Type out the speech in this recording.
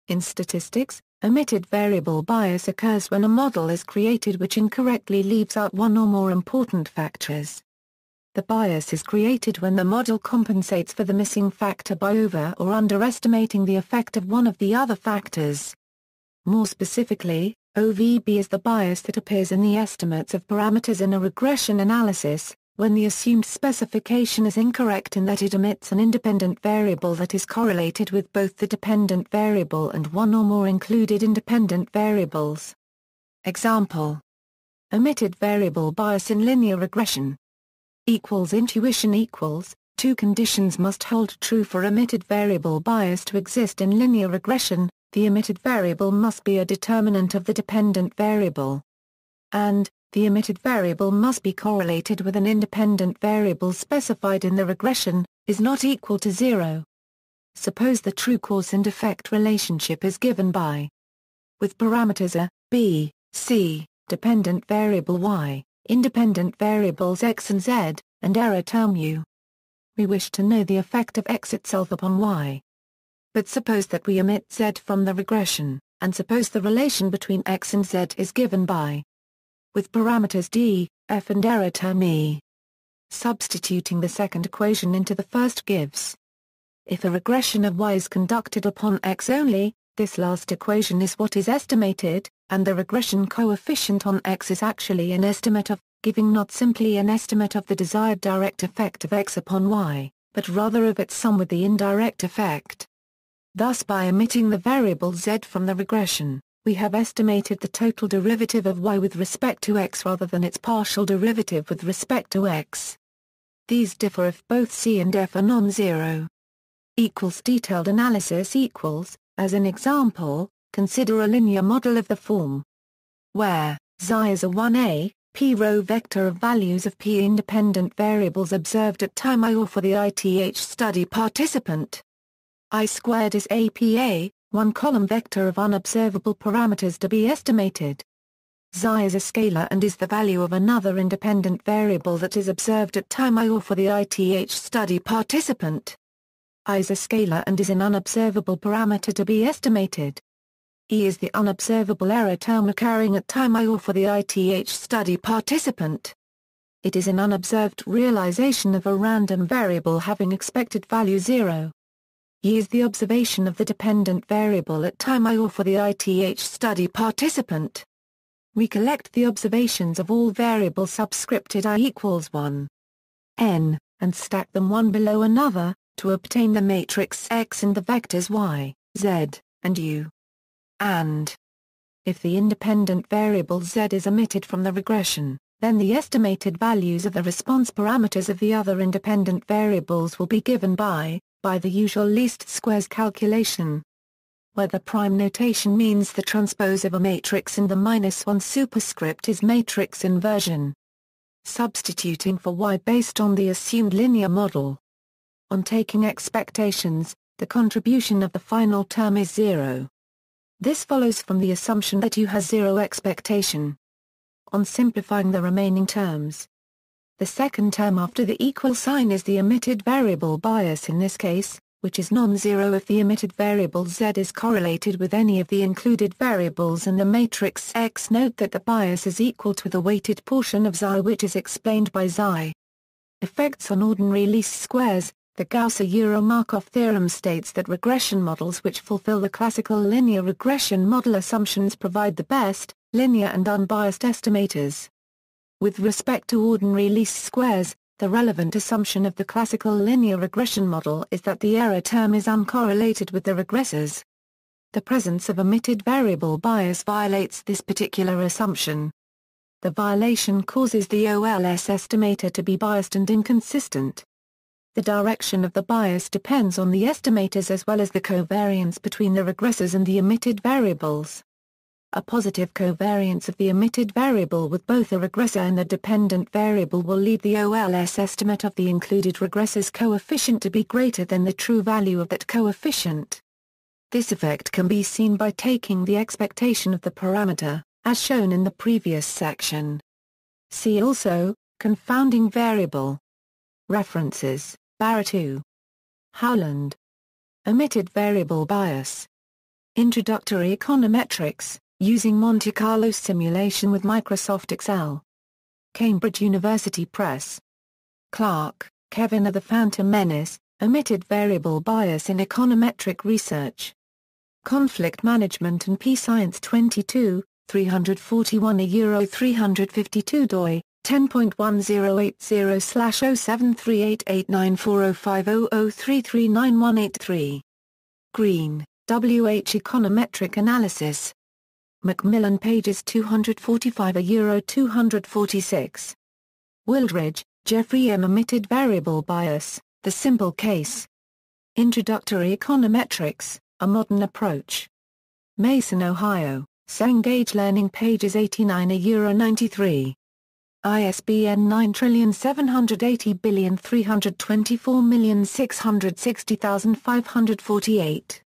In statistics, omitted variable bias occurs when a model is created which incorrectly leaves out one or more important factors. The bias is created when the model compensates for the missing factor by over or underestimating the effect of one of the other factors. More specifically, OVB is the bias that appears in the estimates of parameters in a regression analysis, when the assumed specification is incorrect in that it omits an independent variable that is correlated with both the dependent variable and one or more included independent variables. Example: omitted variable bias in linear regression. Intuition equals, two conditions must hold true for omitted variable bias to exist in linear regression: the omitted variable must be a determinant of the dependent variable, and the omitted variable must be correlated with an independent variable specified in the regression, is not equal to 0. Suppose the true cause and effect relationship is given by, with parameters a, b, c, dependent variable y, independent variables x and z, and error term u. We wish to know the effect of x itself upon y. But suppose that we omit z from the regression, and suppose the relation between x and z is given by, with parameters d, f and error term e. Substituting the second equation into the first gives, if a regression of y is conducted upon x only, this last equation is what is estimated, and the regression coefficient on x is actually an estimate of, giving not simply an estimate of the desired direct effect of x upon y, but rather of its sum with the indirect effect. Thus by omitting the variable z from the regression, we have estimated the total derivative of y with respect to x rather than its partial derivative with respect to x. These differ if both c and f are non-zero. Detailed analysis equals, as an example, consider a linear model of the form where xi is a 1a, p-row vector of values of p independent variables observed at time I or for the ith study participant. I squared is APA, one column vector of unobservable parameters to be estimated. Xi is a scalar and is the value of another independent variable that is observed at time I or for the ith study participant. I is a scalar and is an unobservable parameter to be estimated. E is the unobservable error term occurring at time I or for the ith study participant. It is an unobserved realization of a random variable having expected value 0. E is the observation of the dependent variable at time I or for the ith study participant. We collect the observations of all variables subscripted I equals 1, n, and stack them one below another, to obtain the matrix X and the vectors Y, Z, and U. And if the independent variable Z is omitted from the regression, then the estimated values of the response parameters of the other independent variables will be given by the usual least squares calculation, where the prime notation means the transpose of a matrix and the -1 superscript is matrix inversion. Substituting for Y based on the assumed linear model. On taking expectations, the contribution of the final term is 0. This follows from the assumption that U has 0 expectation. On simplifying the remaining terms, the second term after the equal sign is the omitted variable bias in this case, which is non-zero if the omitted variable Z is correlated with any of the included variables in the matrix X. Note that the bias is equal to the weighted portion of Xi, which is explained by Xi. Effects on ordinary least squares. The Gauss-Euro-Markov theorem states that regression models which fulfill the classical linear regression model assumptions provide the best, linear and unbiased estimators. With respect to ordinary least squares, the relevant assumption of the classical linear regression model is that the error term is uncorrelated with the regressors. The presence of omitted variable bias violates this particular assumption. The violation causes the ALL estimator to be biased and inconsistent. The direction of the bias depends on the estimators as well as the covariance between the regressors and the omitted variables. A positive covariance of the omitted variable with both a regressor and a dependent variable will lead the ALL estimate of the included regressor's coefficient to be greater than the true value of that coefficient. This effect can be seen by taking the expectation of the parameter, as shown in the previous section. See also, confounding variable. References: Barrett 2. Howland. Omitted variable bias. Introductory Econometrics, Using Monte Carlo Simulation with Microsoft Excel. Cambridge University Press. Clark, Kevin. The Phantom Menace, Omitted Variable Bias in Econometric Research. Conflict Management and P-Science 22, 341 Euro 352 doi, 10.1080/073889405003391183. Green, W. H. Econometric Analysis. Macmillan pages 245 Euro 246. Wildridge, Jeffrey M. Omitted Variable Bias, The Simple Case. Introductory Econometrics, A Modern Approach. Mason, Ohio, Cengage Learning pages 89 Euro 93. ISBN 9780324660548.